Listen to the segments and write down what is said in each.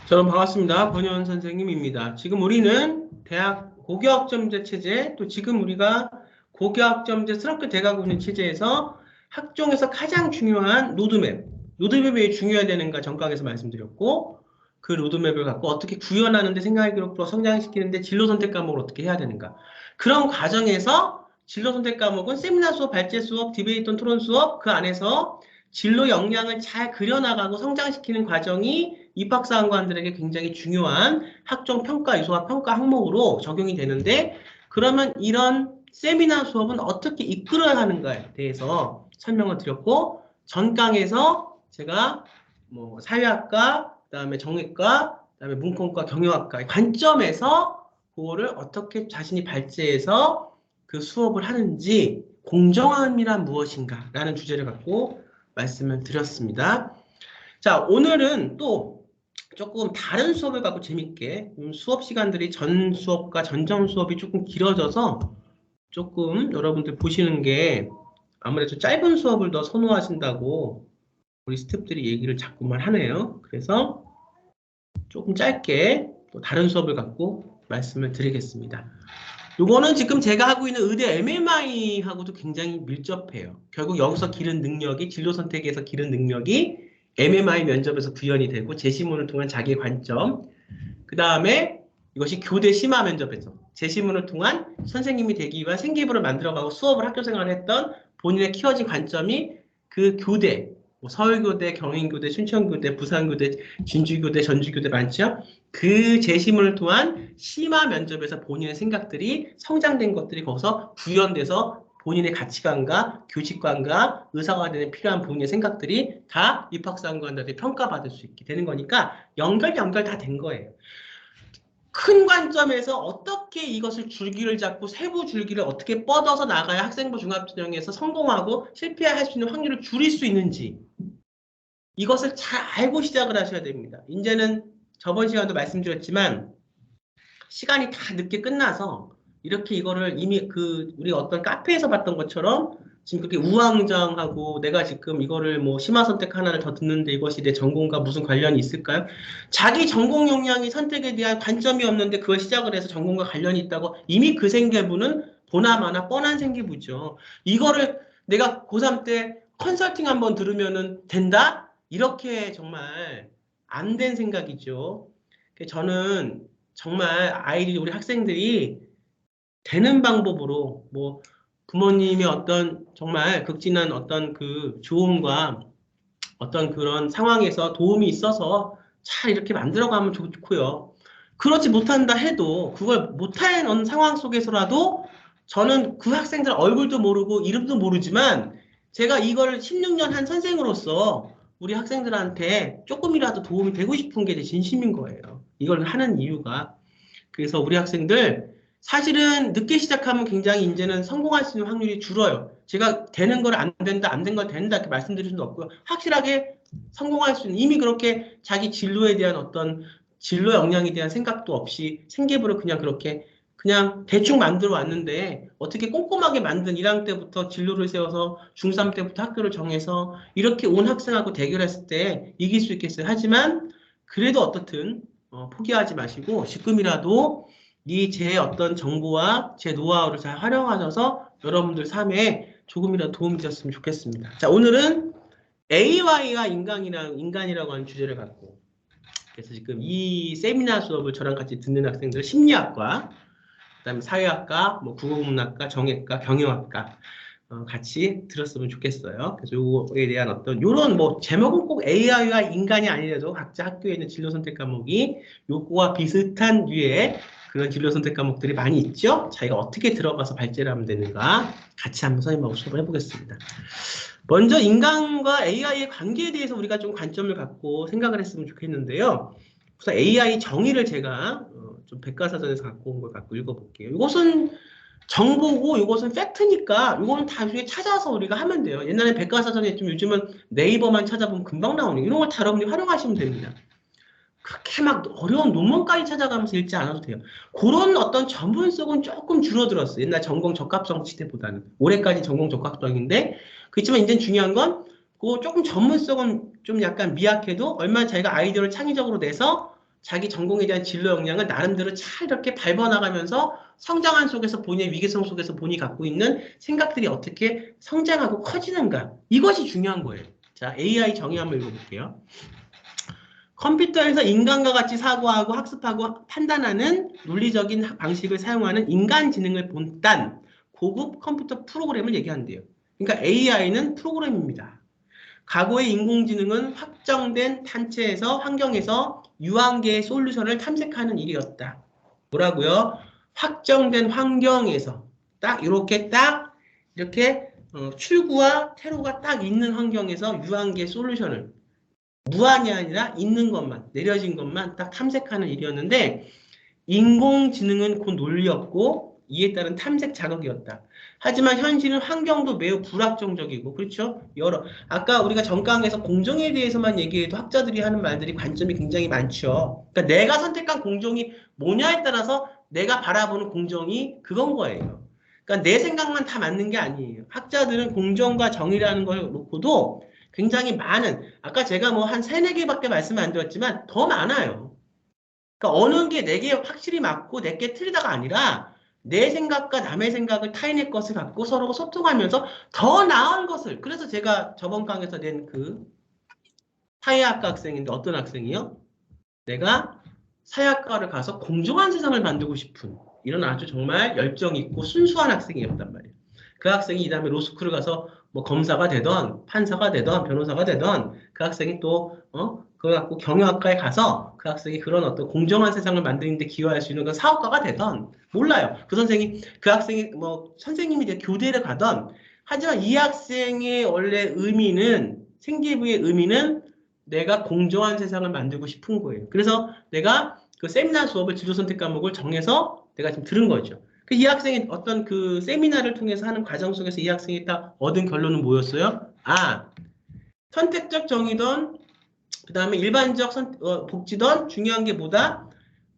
저는 반갑습니다. 권현 선생님입니다. 지금 우리는 대학 고교학점제 체제, 또 지금 우리가 고교학점제스럽게 돼가고 있는 체제에서 학종에서 가장 중요한 로드맵이 왜 중요해야 되는가 전강에서 말씀드렸고, 그 로드맵을 갖고 어떻게 구현하는데 생각의 기록부로 성장시키는데 진로 선택 과목을 어떻게 해야 되는가. 그런 과정에서 진로 선택 과목은 세미나 수업, 발제 수업, 디베이트 토론 수업, 그 안에서 진로 역량을 잘 그려나가고 성장시키는 과정이 입학사관들에게 굉장히 중요한 학종 평가 요소와 평가 항목으로 적용이 되는데, 그러면 이런 세미나 수업은 어떻게 이끌어야 하는가에 대해서 설명을 드렸고, 전강에서 제가 뭐 사회학과, 그다음에 정외과, 그다음에 문과과, 경영학과의 관점에서 그거를 어떻게 자신이 발제해서 그 수업을 하는지, 공정함이란 무엇인가 라는 주제를 갖고 말씀을 드렸습니다. 자, 오늘은 또 조금 다른 수업을 갖고 재밌게, 수업 시간들이 전 수업과 전점 수업이 조금 길어져서 조금 여러분들 보시는 게 아무래도 짧은 수업을 더 선호하신다고 우리 스태프들이 얘기를 자꾸만 하네요. 그래서 조금 짧게 또 다른 수업을 갖고 말씀을 드리겠습니다. 요거는 지금 제가 하고 있는 의대 MMI하고도 굉장히 밀접해요. 결국 여기서 기른 능력이, 진로 선택에서 기른 능력이 MMI 면접에서 구현이 되고, 제시문을 통한 자기의 관점, 그 다음에 이것이 교대 심화 면접에서 제시문을 통한 선생님이 되기 위한 생기부를 만들어가고 수업을 학교 생활을 했던 본인의 키워진 관점이 그 교대, 뭐 서울교대, 경인교대, 춘천교대, 부산교대, 진주교대, 전주교대 많죠? 그 제시문을 통한 심화 면접에서 본인의 생각들이 성장된 것들이 거기서 구현돼서 본인의 가치관과 교직관과 의사과정에 필요한 본인의 생각들이 다 입학사관관들한테 평가받을 수 있게 되는 거니까 연결 다 된 거예요. 큰 관점에서 어떻게 이것을 줄기를 잡고 세부 줄기를 어떻게 뻗어서 나가야 학생부 종합전형에서 성공하고 실패할 수 있는 확률을 줄일 수 있는지, 이것을 잘 알고 시작을 하셔야 됩니다. 이제는 저번 시간도 말씀드렸지만 시간이 다 늦게 끝나서 이렇게 이거를 이미 우리 어떤 카페에서 봤던 것처럼 지금 그렇게 우왕좌왕하고 내가 지금 이거를 뭐 심화 선택 하나를 더 듣는데 이것이 내 전공과 무슨 관련이 있을까요? 자기 전공 역량이 선택에 대한 관점이 없는데 그걸 시작을 해서 전공과 관련이 있다고, 이미 그 생계부는 보나마나 뻔한 생계부죠. 이거를 내가 고3 때 컨설팅 한번 들으면은 된다? 이렇게 정말 안 된 생각이죠. 저는 정말 아이들이, 우리 학생들이 되는 방법으로, 뭐 부모님의 어떤 정말 극진한 어떤 그 조언과 어떤 그런 상황에서 도움이 있어서 잘 이렇게 만들어가면 좋고요. 그렇지 못한다 해도, 그걸 못하는 상황 속에서라도 저는 그 학생들 얼굴도 모르고 이름도 모르지만 제가 이걸 16년 한 선생으로서 우리 학생들한테 조금이라도 도움이 되고 싶은 게 제 진심인 거예요. 이걸 하는 이유가. 그래서 우리 학생들 사실은 늦게 시작하면 굉장히 이제는 성공할 수 있는 확률이 줄어요. 제가 되는 걸 안 된다, 안 된 걸 된다 이렇게 말씀드릴 수는 없고요. 확실하게 성공할 수 있는, 이미 그렇게 자기 진로에 대한 어떤 진로 역량에 대한 생각도 없이 생계부를 그냥 그렇게 그냥 대충 만들어 왔는데, 어떻게 꼼꼼하게 만든 1학년 때부터 진로를 세워서 중3 때부터 학교를 정해서 이렇게 온 학생하고 대결했을 때 이길 수 있겠어요. 하지만 그래도 어떻든 포기하지 마시고 지금이라도 이 제 어떤 정보와 제 노하우를 잘 활용하셔서 여러분들 삶에 조금이라도 도움이 되셨으면 좋겠습니다. 자, 오늘은 AI와 인간이라고 하는 주제를 갖고, 그래서 지금 이 세미나 수업을 저랑 같이 듣는 학생들, 심리학과, 그다음에 사회학과, 뭐 국어국문학과, 정외과, 경영학과 같이 들었으면 좋겠어요. 그래서 요거에 대한 어떤 요런 뭐 제목은 꼭 AI와 인간이 아니라도 각자 학교에 있는 진로 선택 과목이 요거와 비슷한 류의 그런 진로 선택 과목들이 많이 있죠. 자기가 어떻게 들어가서 발제를 하면 되는가 같이 한번 선생님하고 수업을 해보겠습니다. 먼저 인간과 AI의 관계에 대해서 우리가 좀 관점을 갖고 생각을 했으면 좋겠는데요. 우선 AI 정의를 제가 좀 백과사전에서 갖고 온 걸 갖고 읽어볼게요. 이것은 정보고 이것은 팩트니까 이거는 다 나중에 찾아서 우리가 하면 돼요. 옛날에 백과사전에 좀, 요즘은 네이버만 찾아보면 금방 나오는 이런 걸 다 여러분이 활용하시면 됩니다. 그렇게 막 어려운 논문까지 찾아가면서 읽지 않아도 돼요. 그런 어떤 전문성은 조금 줄어들었어요. 옛날 전공 적합성 시대보다는. 올해까지 전공 적합성인데, 그렇지만 이제 중요한 건 그 조금 전문성은 좀 약간 미약해도 얼마나 자기가 아이디어를 창의적으로 내서 자기 전공에 대한 진로 역량을 나름대로 잘 이렇게 밟아나가면서 성장한 속에서 본인의 위계성 속에서 본인이 갖고 있는 생각들이 어떻게 성장하고 커지는가. 이것이 중요한 거예요. 자, AI 정의 한번 읽어볼게요. 컴퓨터에서 인간과 같이 사고하고 학습하고 판단하는 논리적인 방식을 사용하는 인간지능을 본딴 고급 컴퓨터 프로그램을 얘기한대요. 그러니까 AI는 프로그램입니다. 과거의 인공지능은 확정된 단체에서 환경에서 유한계의 솔루션을 탐색하는 일이었다. 뭐라고요? 확정된 환경에서 딱 이렇게 출구와 퇴로가 딱 있는 환경에서 유한계의 솔루션을 무한이 아니라 있는 것만, 내려진 것만 딱 탐색하는 일이었는데 인공지능은 곧 논리였고 이에 따른 탐색 자극이었다. 하지만 현실은 환경도 매우 불확정적이고 그렇죠? 아까 우리가 전강에서 공정에 대해서만 얘기해도 학자들이 하는 말들이 관점이 굉장히 많죠. 그러니까 내가 선택한 공정이 뭐냐에 따라서 내가 바라보는 공정이 그건 거예요. 그러니까 내 생각만 다 맞는 게 아니에요. 학자들은 공정과 정의라는 걸 놓고도 굉장히 많은, 아까 제가 뭐 한 3, 4개밖에 말씀을 안 드렸지만 더 많아요. 그러니까 어느 게 내게 확실히 맞고 내게 틀리다가 아니라 내 생각과 남의 생각을 타인의 것을 갖고 서로 소통하면서 더 나은 것을, 그래서 제가 저번 강에서 낸 그 사회학과 학생인데 어떤 학생이요? 내가 사회학과를 가서 공정한 세상을 만들고 싶은 이런 아주 정말 열정 있고 순수한 학생이었단 말이에요. 그 학생이 이 다음에 로스쿨을 가서 뭐 검사가 되던 판사가 되던 변호사가 되던 그 학생이 또 그거 갖고 경영학과에 가서 그 학생이 그런 어떤 공정한 세상을 만드는데 기여할 수 있는 그 사업가가 되던 몰라요. 그 학생이 뭐 선생님이 돼 교대를 가던 하지만 이 학생의 원래 의미는 생기부의 의미는 내가 공정한 세상을 만들고 싶은 거예요. 그래서 내가 그 세미나 수업을 진로 선택 과목을 정해서 내가 지금 들은 거죠. 이 학생이 어떤 그 세미나를 통해서 하는 과정 속에서 이 학생이 딱 얻은 결론은 뭐였어요? 선택적 정의든 그 다음에 일반적 복지든 중요한 게 뭐다?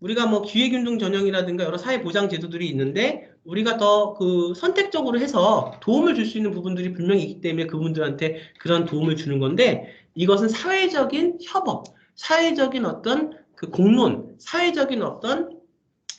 우리가 뭐 기획운동 전형이라든가 여러 사회보장 제도들이 있는데 우리가 더 그 선택적으로 해서 도움을 줄 수 있는 부분들이 분명히 있기 때문에 그분들한테 그런 도움을 주는 건데 이것은 사회적인 협업, 사회적인 어떤 그 공론, 사회적인 어떤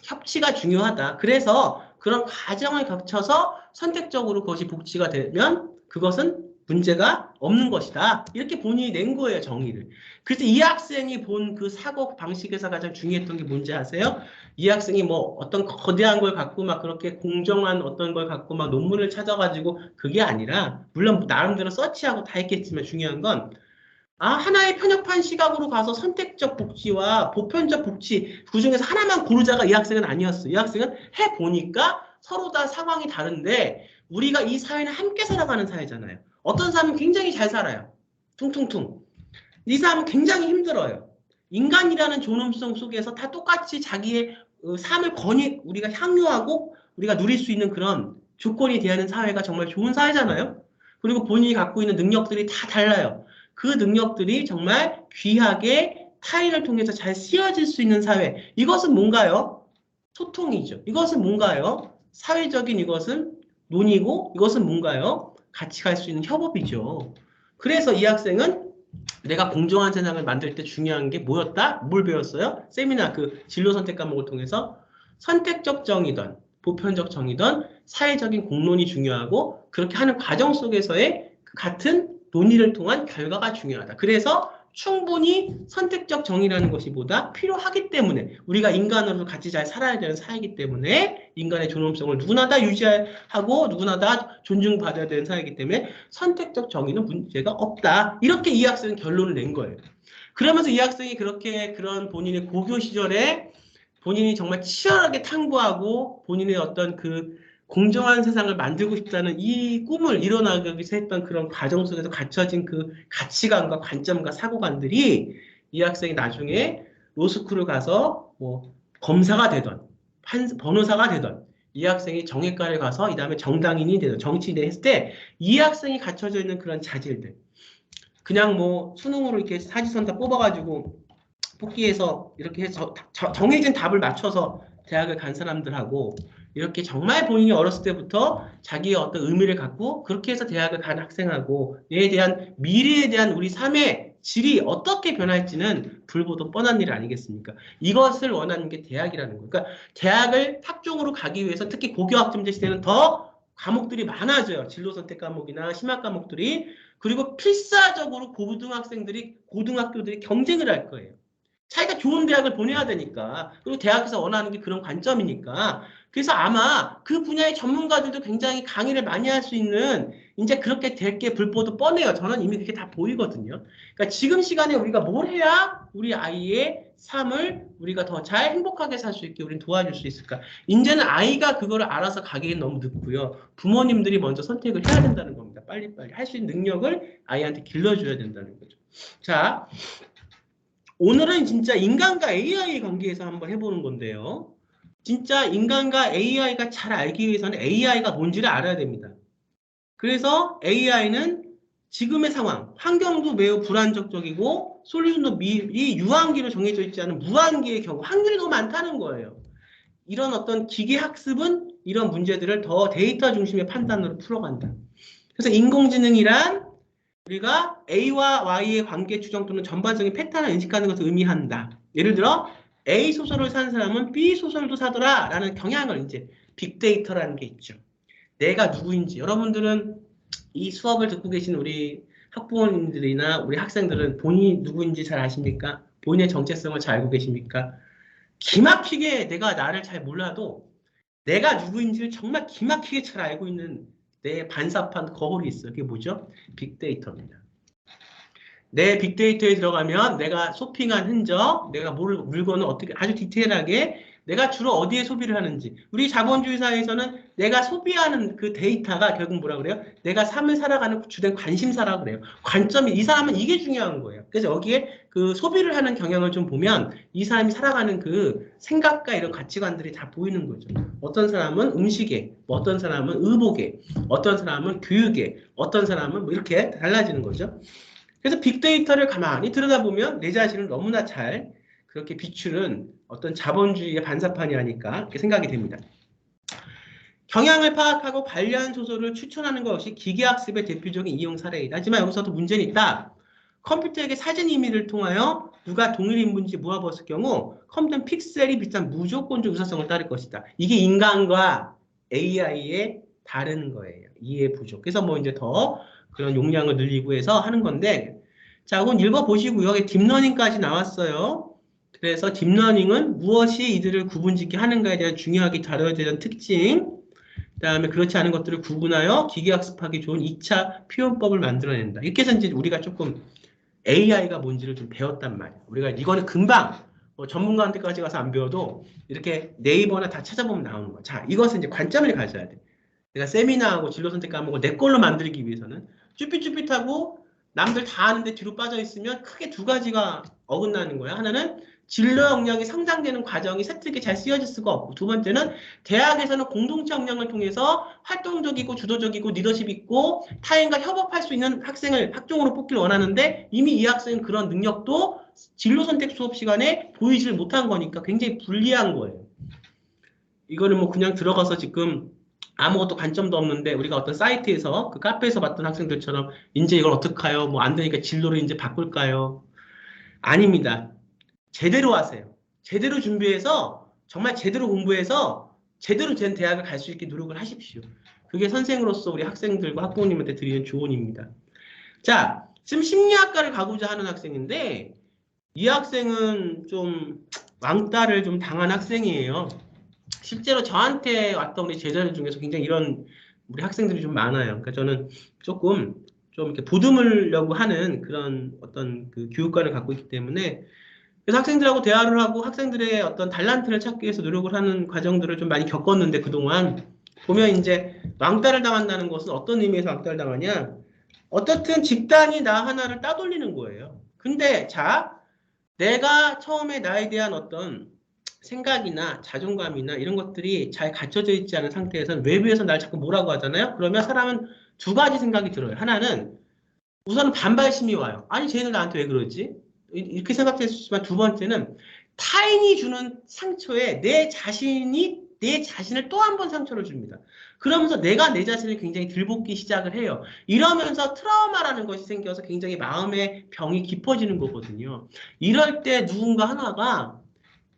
협치가 중요하다. 그래서 그런 과정을 거쳐서 선택적으로 그것이 복지가 되면 그것은 문제가 없는 것이다. 이렇게 본인이 낸 거예요, 정의를. 그래서 이 학생이 본 그 사고 방식에서 가장 중요했던 게 뭔지 아세요? 이 학생이 뭐 어떤 거대한 걸 갖고 막 그렇게 공정한 어떤 걸 갖고 막 논문을 찾아가지고 그게 아니라, 물론 나름대로 서치하고 다 했겠지만 중요한 건 하나의 편협한 시각으로 가서 선택적 복지와 보편적 복지 그중에서 하나만 고르자가 이 학생은 아니었어요. 이 학생은 해보니까 서로 다 상황이 다른데 우리가 이 사회는 함께 살아가는 사회잖아요. 어떤 사람은 굉장히 잘 살아요. 퉁퉁퉁. 이 사람은 굉장히 힘들어요. 인간이라는 존엄성 속에서 다 똑같이 자기의 삶을 우리가 향유하고 우리가 누릴 수 있는 그런 조건이 대하는 사회가 정말 좋은 사회잖아요. 그리고 본인이 갖고 있는 능력들이 다 달라요. 그 능력들이 정말 귀하게 타인을 통해서 잘 쓰여질 수 있는 사회. 이것은 뭔가요? 소통이죠. 이것은 뭔가요? 사회적인 이것은 논의고 이것은 뭔가요? 같이 갈 수 있는 협업이죠. 그래서 이 학생은 내가 공정한 세상을 만들 때 중요한 게 뭐였다? 뭘 배웠어요? 세미나 그 진로 선택 과목을 통해서 선택적 정의든 보편적 정의든 사회적인 공론이 중요하고 그렇게 하는 과정 속에서의 같은 논의를 통한 결과가 중요하다. 그래서 충분히 선택적 정의라는 것이 보다 필요하기 때문에 우리가 인간으로 같이 잘 살아야 되는 사회이기 때문에 인간의 존엄성을 누구나 다 유지하고 누구나 다 존중받아야 되는 사회이기 때문에 선택적 정의는 문제가 없다. 이렇게 이 학생은 결론을 낸 거예요. 그러면서 이 학생이 그렇게 그런 본인의 고교 시절에 본인이 정말 치열하게 탐구하고 본인의 어떤 그 공정한 세상을 만들고 싶다는 이 꿈을 이뤄나가기 위해서 했던 그런 과정 속에서 갖춰진 그 가치관과 관점과 사고관들이 이 학생이 나중에 로스쿨을 가서 뭐 검사가 되던 변호사가 되던 이 학생이 정외과를 가서 이 다음에 정당인이 되던 정치인이 했을 때 이 학생이 갖춰져 있는 그런 자질들 그냥 뭐 수능으로 이렇게 사지선 다 뽑아가지고 뽑기해서 이렇게 해서 정해진 답을 맞춰서 대학을 간 사람들하고 이렇게 정말 본인이 어렸을 때부터 자기의 어떤 의미를 갖고 그렇게 해서 대학을 간 학생하고 이에 대한 미래에 대한 우리 삶의 질이 어떻게 변할지는 불보듯 뻔한 일 아니겠습니까? 이것을 원하는 게 대학이라는 거예요. 그러니까 대학을 학종으로 가기 위해서 특히 고교학점제 시대는 더 과목들이 많아져요. 진로 선택 과목이나 심화 과목들이. 그리고 필사적으로 고등학교들이 경쟁을 할 거예요. 자기가 좋은 대학을 보내야 되니까. 그리고 대학에서 원하는 게 그런 관점이니까. 그래서 아마 그 분야의 전문가들도 굉장히 강의를 많이 할 수 있는 이제 그렇게 될 게 불보듯 뻔해요. 저는 이미 그게 다 보이거든요. 그러니까 지금 시간에 우리가 뭘 해야 우리 아이의 삶을 우리가 더 잘 행복하게 살 수 있게 우리는 도와줄 수 있을까? 이제는 아이가 그거를 알아서 가기엔 너무 늦고요. 부모님들이 먼저 선택을 해야 된다는 겁니다. 빨리빨리 할 수 있는 능력을 아이한테 길러줘야 된다는 거죠. 자, 오늘은 진짜 인간과 AI 관계에서 한번 해보는 건데요. 진짜 인간과 AI가 잘 알기 위해서는 AI가 뭔지를 알아야 됩니다. 그래서 AI는 지금의 상황, 환경도 매우 불안정적이고 솔루션도 미리 유한기로 정해져 있지 않은 무한기의 경우 확률이 너무 많다는 거예요. 이런 어떤 기계 학습은 이런 문제들을 더 데이터 중심의 판단으로 풀어간다. 그래서 인공지능이란 우리가 A와 Y의 관계 추정 또는 전반적인 패턴을 인식하는 것을 의미한다. 예를 들어 A 소설을 산 사람은 B 소설도 사더라 라는 경향을 이제 빅데이터라는 게 있죠. 내가 누구인지 여러분들은 이 수업을 듣고 계신 우리 학부모님들이나 우리 학생들은 본인이 누구인지 잘 아십니까? 본인의 정체성을 잘 알고 계십니까? 기막히게 내가 나를 잘 몰라도 내가 누구인지를 정말 기막히게 잘 알고 있는 내 반사판 거울이 있어요. 그게 뭐죠? 빅데이터입니다. 내 빅데이터에 들어가면 내가 쇼핑한 흔적, 내가 물건을 어떻게 아주 디테일하게 내가 주로 어디에 소비를 하는지. 우리 자본주의 사회에서는 내가 소비하는 그 데이터가 결국 뭐라 그래요? 내가 삶을 살아가는 주된 관심사라고 그래요. 관점이 이 사람은 이게 중요한 거예요. 그래서 여기에 그 소비를 하는 경향을 좀 보면 이 사람이 살아가는 그 생각과 이런 가치관들이 다 보이는 거죠. 어떤 사람은 음식에, 어떤 사람은 의복에, 어떤 사람은 교육에, 어떤 사람은 뭐 이렇게 달라지는 거죠. 그래서 빅데이터를 가만히 들여다보면 내 자신을 너무나 잘 그렇게 비추는 어떤 자본주의의 반사판이 아닐까 이렇게 생각이 됩니다. 경향을 파악하고 관련 소설을 추천하는 것이 기계학습의 대표적인 이용 사례이다. 하지만 여기서도 문제는 있다. 컴퓨터에게 사진 이미지를 통하여 누가 동일 인물인지 물어봤을 경우 컴퓨터는 픽셀이 비슷한 무조건적 유사성을 따를 것이다. 이게 인간과 AI의 다른 거예요. 이해 부족. 그래서 뭐 이제 더 그런 용량을 늘리고 해서 하는 건데, 자, 그건 읽어보시고요. 여기 딥러닝까지 나왔어요. 그래서 딥러닝은 무엇이 이들을 구분짓게 하는가에 대한 중요하게 다뤄야 되는 특징, 그 다음에 그렇지 않은 것들을 구분하여 기계학습하기 좋은 2차 표현법을 만들어낸다. 이렇게 해서 이제 우리가 조금 AI가 뭔지를 좀 배웠단 말이에요. 우리가 이거는 금방 전문가한테까지 가서 안 배워도 이렇게 네이버나 다 찾아보면 나오는 거야. 자, 이것은 이제 관점을 가져야 돼. 내가 세미나하고 진로 선택 과목을 내 걸로 만들기 위해서는 쭈삣쭈삣하고 남들 다 아는데 뒤로 빠져 있으면 크게 두 가지가 어긋나는 거야. 하나는 진로 역량이 성장되는 과정이 세트게 잘 쓰여질 수가 없고, 두 번째는 대학에서는 공동체 역량을 통해서 활동적이고 주도적이고 리더십 있고 타인과 협업할 수 있는 학생을 학종으로 뽑기를 원하는데 이미 이 학생은 그런 능력도 진로 선택 수업 시간에 보이지를 못한 거니까 굉장히 불리한 거예요. 이거는 뭐 그냥 들어가서 지금 아무것도 관점도 없는데 우리가 어떤 사이트에서 그 카페에서 봤던 학생들처럼 이제 이걸 어떡해요? 뭐 안 되니까 진로를 이제 바꿀까요? 아닙니다. 제대로 하세요. 제대로 준비해서 정말 제대로 공부해서 제대로 된 대학을 갈 수 있게 노력을 하십시오. 그게 선생으로서 우리 학생들과 학부모님한테 드리는 조언입니다. 자, 지금 심리학과를 가고자 하는 학생인데 이 학생은 좀 왕따를 좀 당한 학생이에요. 실제로 저한테 왔던 우리 제자들 중에서 굉장히 이런 우리 학생들이 좀 많아요. 그러니까 저는 조금 좀 이렇게 보듬으려고 하는 그런 어떤 그 교육관을 갖고 있기 때문에 그래서 학생들하고 대화를 하고 학생들의 어떤 달란트를 찾기 위해서 노력을 하는 과정들을 좀 많이 겪었는데 그동안 보면 이제 왕따를 당한다는 것은 어떤 의미에서 왕따를 당하냐? 어떻든 집단이 나 하나를 따돌리는 거예요. 근데 자, 내가 처음에 나에 대한 어떤 생각이나 자존감이나 이런 것들이 잘 갖춰져 있지 않은 상태에서는 외부에서 날 자꾸 뭐라고 하잖아요? 그러면 사람은 두 가지 생각이 들어요. 하나는 우선은 반발심이 와요. 아니 쟤는 나한테 왜 그러지? 이렇게 생각될 수 있지만 두 번째는 타인이 주는 상처에 내 자신이 내 자신을 또 한 번 상처를 줍니다. 그러면서 내가 내 자신을 굉장히 들볶기 시작을 해요. 이러면서 트라우마라는 것이 생겨서 굉장히 마음의 병이 깊어지는 거거든요. 이럴 때 누군가 하나가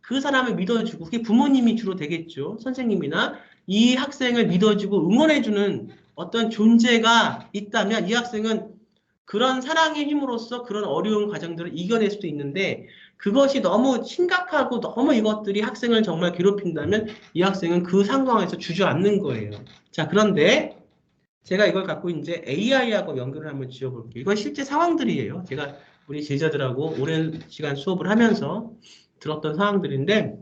그 사람을 믿어주고, 그게 부모님이 주로 되겠죠. 선생님이나 이 학생을 믿어주고 응원해주는 어떤 존재가 있다면 이 학생은 그런 사랑의 힘으로써 그런 어려운 과정들을 이겨낼 수도 있는데, 그것이 너무 심각하고 너무 이것들이 학생을 정말 괴롭힌다면 이 학생은 그 상황에서 주저앉는 거예요. 자, 그런데 제가 이걸 갖고 이제 AI하고 연결을 한번 지어볼게요. 이건 실제 상황들이에요. 제가 우리 제자들하고 오랜 시간 수업을 하면서 들었던 상황들인데,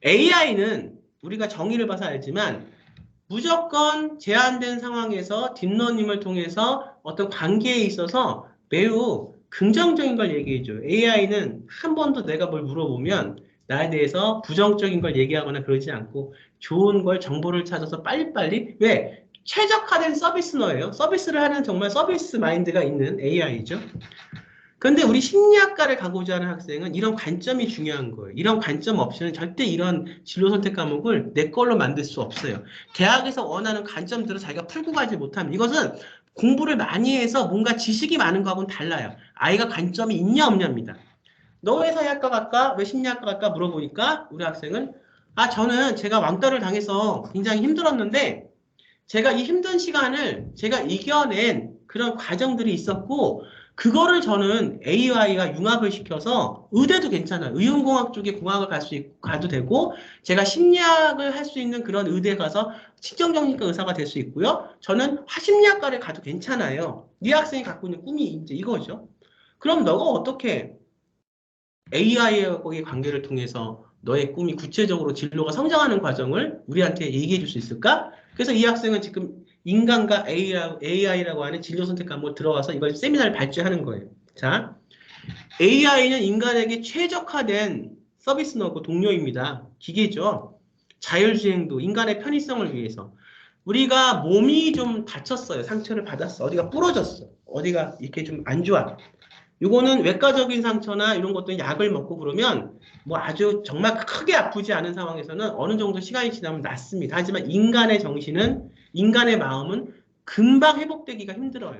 AI는 우리가 정의를 봐서 알지만 무조건 제한된 상황에서 딥러닝을 통해서 어떤 관계에 있어서 매우 긍정적인 걸 얘기해줘요. AI는 한 번도 내가 뭘 물어보면 나에 대해서 부정적인 걸 얘기하거나 그러지 않고 좋은 걸 정보를 찾아서 빨리빨리, 왜? 최적화된 서비스너예요. 서비스를 하는 정말 서비스 마인드가 있는 AI죠. 그런데 우리 심리학과를 가고자 하는 학생은 이런 관점이 중요한 거예요. 이런 관점 없이는 절대 이런 진로 선택 과목을 내 걸로 만들 수 없어요. 대학에서 원하는 관점들을 자기가 풀고 가지 못하면, 이것은 공부를 많이 해서 뭔가 지식이 많은 거하고는 달라요. 아이가 관점이 있냐 없냐입니다. 너 왜 사회학과 갈까? 왜 심리학과 갈까? 물어보니까 우리 학생은, 저는 제가 왕따를 당해서 굉장히 힘들었는데 제가 이 힘든 시간을 제가 이겨낸 그런 과정들이 있었고, 그거를 저는 AI가 융합을 시켜서 의대도 괜찮아요. 의용공학 쪽에 공학을 가도 되고, 제가 심리학을 할 수 있는 그런 의대 가서 신경정신과 의사가 될 수 있고요. 저는 심리학과를 가도 괜찮아요. 네 학생이 갖고 있는 꿈이 이제 이거죠. 그럼 너가 어떻게 AI와의 관계를 통해서 너의 꿈이 구체적으로 진로가 성장하는 과정을 우리한테 얘기해 줄 수 있을까? 그래서 이 학생은 지금 인간과 AI라고 하는 진로 선택 과목을 들어가서 이걸 세미나를 발주하는 거예요. 자, AI는 인간에게 최적화된 서비스너고 동료입니다. 기계죠. 자율주행도 인간의 편의성을 위해서. 우리가 몸이 좀 다쳤어요. 상처를 받았어. 어디가 부러졌어. 어디가 이렇게 좀 안 좋아. 이거는 외과적인 상처나 이런 것들은 약을 먹고 그러면 뭐 아주 정말 크게 아프지 않은 상황에서는 어느 정도 시간이 지나면 낫습니다. 하지만 인간의 정신은, 인간의 마음은 금방 회복되기가 힘들어요.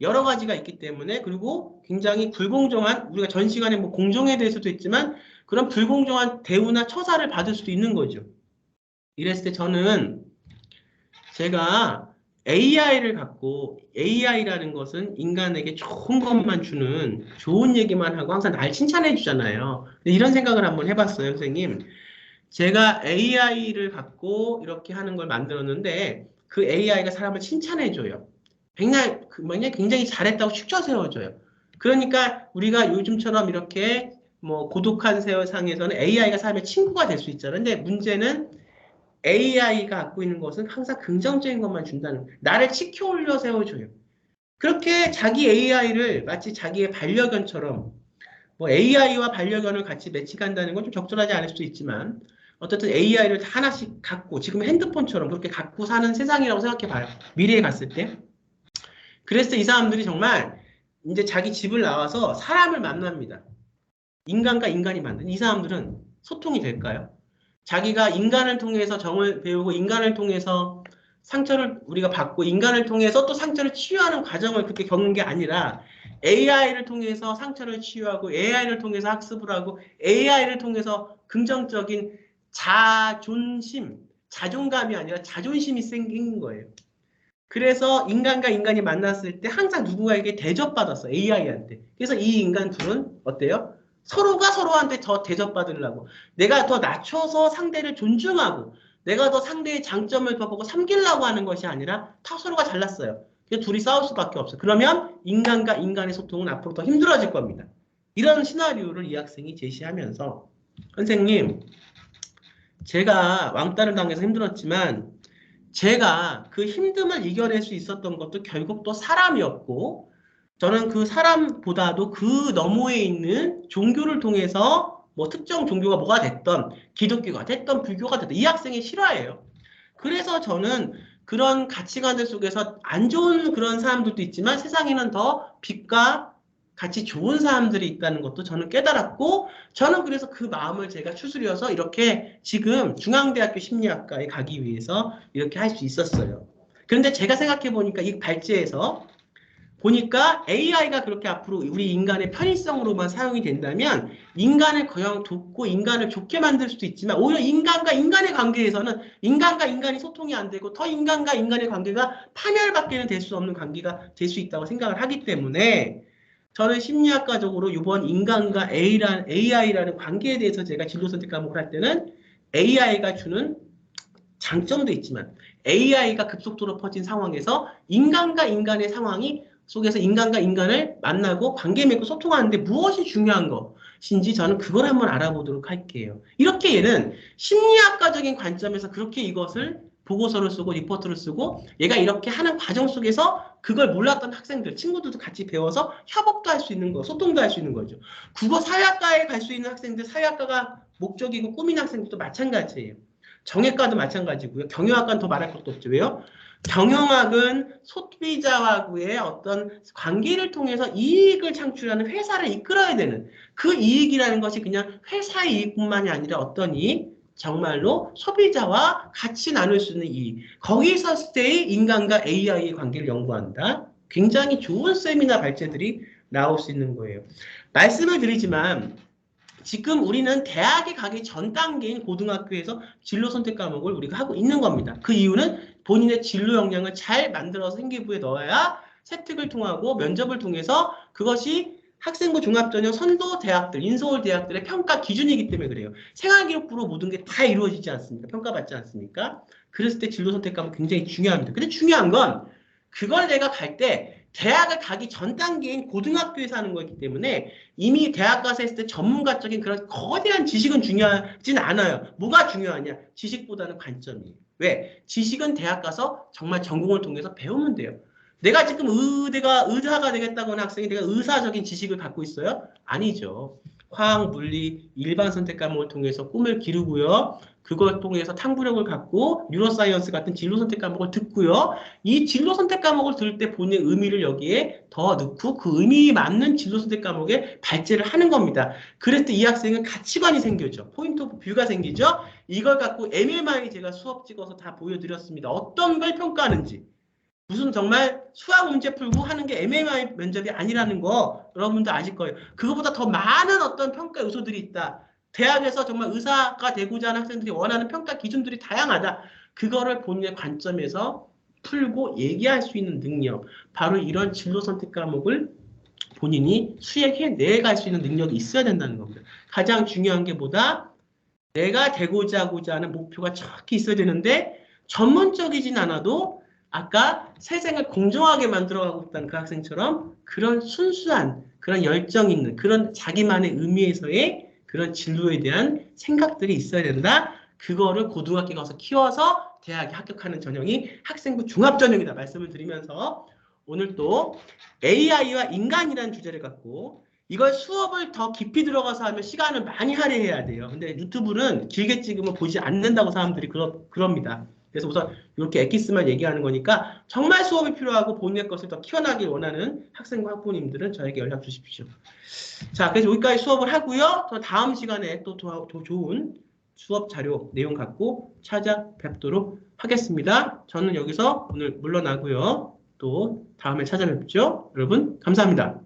여러 가지가 있기 때문에. 그리고 굉장히 불공정한, 우리가 전 시간에 뭐 공정에 대해서도 했지만 그런 불공정한 대우나 처사를 받을 수도 있는 거죠. 이랬을 때 저는, 제가 AI를 갖고, AI라는 것은 인간에게 좋은 것만 주는, 좋은 얘기만 하고 항상 날 칭찬해 주잖아요. 이런 생각을 한번 해봤어요, 선생님. 제가 AI를 갖고 이렇게 하는 걸 만들었는데 그 AI가 사람을 칭찬해 줘요. 맨날 굉장히 잘했다고 축쳐 세워줘요. 그러니까 우리가 요즘처럼 이렇게 뭐 고독한 세상에서는 AI가 사람의 친구가 될 수 있잖아요. 근데 문제는 AI가 갖고 있는 것은 항상 긍정적인 것만 준다는 거예요. 나를 치켜 올려 세워줘요. 그렇게 자기 AI를 마치 자기의 반려견처럼, 뭐 AI와 반려견을 같이 매칭한다는 건 좀 적절하지 않을 수도 있지만 어쨌든 AI를 하나씩 갖고, 지금 핸드폰처럼 그렇게 갖고 사는 세상이라고 생각해봐요. 미래에 갔을 때. 그랬을 때 이 사람들이 정말 이제 자기 집을 나와서 사람을 만납니다. 인간과 인간이 만든 이 사람들은 소통이 될까요? 자기가 인간을 통해서 정을 배우고 인간을 통해서 상처를 우리가 받고 인간을 통해서 또 상처를 치유하는 과정을 그렇게 겪는 게 아니라 AI를 통해서 상처를 치유하고 AI를 통해서 학습을 하고 AI를 통해서 긍정적인 자존심, 자존감이 아니라 자존심이 생긴 거예요. 그래서 인간과 인간이 만났을 때 항상 누군가에게 대접받았어, AI한테. 그래서 이 인간 둘은 어때요? 서로가 서로한테 더 대접받으려고, 내가 더 낮춰서 상대를 존중하고 내가 더 상대의 장점을 더 보고 섬기려고 하는 것이 아니라 다 서로가 잘났어요. 그래서 둘이 싸울 수밖에 없어요. 그러면 인간과 인간의 소통은 앞으로 더 힘들어질 겁니다. 이런 시나리오를 이 학생이 제시하면서, 선생님, 제가 왕따를 당해서 힘들었지만 제가 그 힘듦을 이겨낼 수 있었던 것도 결국 또 사람이었고, 저는 그 사람보다도 그 너머에 있는 종교를 통해서, 뭐 특정 종교가 뭐가 됐던, 기독교가 됐던 불교가 됐던 이 학생의 실화예요. 그래서 저는 그런 가치관들 속에서 안 좋은 그런 사람들도 있지만 세상에는 더 빛과 같이 좋은 사람들이 있다는 것도 저는 깨달았고, 저는 그래서 그 마음을 제가 추스려서 이렇게 지금 중앙대학교 심리학과에 가기 위해서 이렇게 할 수 있었어요. 그런데 제가 생각해 보니까 이 발제에서 보니까 AI가 그렇게 앞으로 우리 인간의 편의성으로만 사용이 된다면 인간을 그냥 돕고 인간을 좋게 만들 수도 있지만 오히려 인간과 인간의 관계에서는 인간과 인간이 소통이 안 되고 더 인간과 인간의 관계가 파멸밖에는 될 수 없는 관계가 될 수 있다고 생각을 하기 때문에 저는 심리학과적으로 이번 인간과 AI라는 관계에 대해서 제가 진로 선택 과목을 할 때는 AI가 주는 장점도 있지만 AI가 급속도로 퍼진 상황에서 인간과 인간의 상황이 속에서 인간과 인간을 만나고 관계 맺고 소통하는데 무엇이 중요한 것인지 저는 그걸 한번 알아보도록 할게요. 이렇게 얘는 심리학과적인 관점에서 그렇게 이것을 보고서를 쓰고 리포트를 쓰고 얘가 이렇게 하는 과정 속에서 그걸 몰랐던 학생들, 친구들도 같이 배워서 협업도 할 수 있는 거, 소통도 할 수 있는 거죠. 국어 사회학과에 갈 수 있는 학생들, 사회학과가 목적이고 꿈인 학생들도 마찬가지예요. 정외과도 마찬가지고요. 경영학과는 더 말할 것도 없죠. 왜요? 경영학은 소비자와의 어떤 관계를 통해서 이익을 창출하는 회사를 이끌어야 되는 그 이익이라는 것이 그냥 회사의 이익뿐만이 아니라 어떤 이익? 정말로 소비자와 같이 나눌 수 있는 이익. 거기서 있을 때의 인간과 AI의 관계를 연구한다. 굉장히 좋은 세미나 발제들이 나올 수 있는 거예요. 말씀을 드리지만 지금 우리는 대학에 가기 전 단계인 고등학교에서 진로 선택 과목을 우리가 하고 있는 겁니다. 그 이유는 본인의 진로 역량을 잘 만들어서 생기부에 넣어야 세특을 통하고 면접을 통해서 그것이 학생부 종합전형 선도 대학들, 인서울 대학들의 평가 기준이기 때문에 그래요. 생활기록부로 모든 게 다 이루어지지 않습니까? 평가받지 않습니까? 그랬을 때 진로 선택 과목 굉장히 중요합니다. 근데 중요한 건 그걸 내가 갈 때 대학을 가기 전 단계인 고등학교에서 하는 거기 때문에 이미 대학 가서 했을 때 전문가적인 그런 거대한 지식은 중요하진 않아요. 뭐가 중요하냐? 지식보다는 관점이에요. 왜? 지식은 대학 가서 정말 전공을 통해서 배우면 돼요. 내가 지금 의사가 되겠다고 하는 학생이 내가 의사적인 지식을 갖고 있어요? 아니죠. 화학, 물리, 일반 선택 과목을 통해서 꿈을 기르고요. 그걸 통해서 탐구력을 갖고 뉴로사이언스 같은 진로 선택 과목을 듣고요. 이 진로 선택 과목을 들을 때 본인의 의미를 여기에 더 넣고 그 의미에 맞는 진로 선택 과목에 발제를 하는 겁니다. 그랬을 때 이 학생은 가치관이 생겨죠. 포인트 오브 뷰가 생기죠. 이걸 갖고 MMI 제가 수업 찍어서 다 보여드렸습니다. 어떤 걸 평가하는지. 무슨 정말 수학 문제 풀고 하는 게 MMI 면접이 아니라는 거 여러분들 아실 거예요. 그거보다 더 많은 어떤 평가 요소들이 있다. 대학에서 정말 의사가 되고자 하는 학생들이 원하는 평가 기준들이 다양하다. 그거를 본인의 관점에서 풀고 얘기할 수 있는 능력. 바로 이런 진로 선택 과목을 본인이 수행해 갈 수 있는 능력이 있어야 된다는 겁니다. 가장 중요한 게 뭐다? 내가 되고자 하는 목표가 정확히 있어야 되는데 전문적이진 않아도 아까 세상을 공정하게 만들어가고 있다는 그 학생처럼 그런 순수한, 그런 열정 있는, 그런 자기만의 의미에서의 그런 진로에 대한 생각들이 있어야 된다. 그거를 고등학교 가서 키워서 대학에 합격하는 전형이 학생부 종합전형이다 말씀을 드리면서 오늘 또 AI와 인간이라는 주제를 갖고 이걸 수업을 더 깊이 들어가서 하면 시간을 많이 할애해야 돼요. 근데 유튜브는 길게 찍으면 보지 않는다고 사람들이 그럽니다. 그래서 우선 이렇게 엑기스만 얘기하는 거니까 정말 수업이 필요하고 본인의 것을 더 키워나길 원하는 학생과 학부모님들은 저에게 연락 주십시오. 자, 그래서 여기까지 수업을 하고요. 또 다음 시간에 또 좋은 수업 자료 내용 갖고 찾아뵙도록 하겠습니다. 저는 여기서 오늘 물러나고요. 또 다음에 찾아뵙죠. 여러분 감사합니다.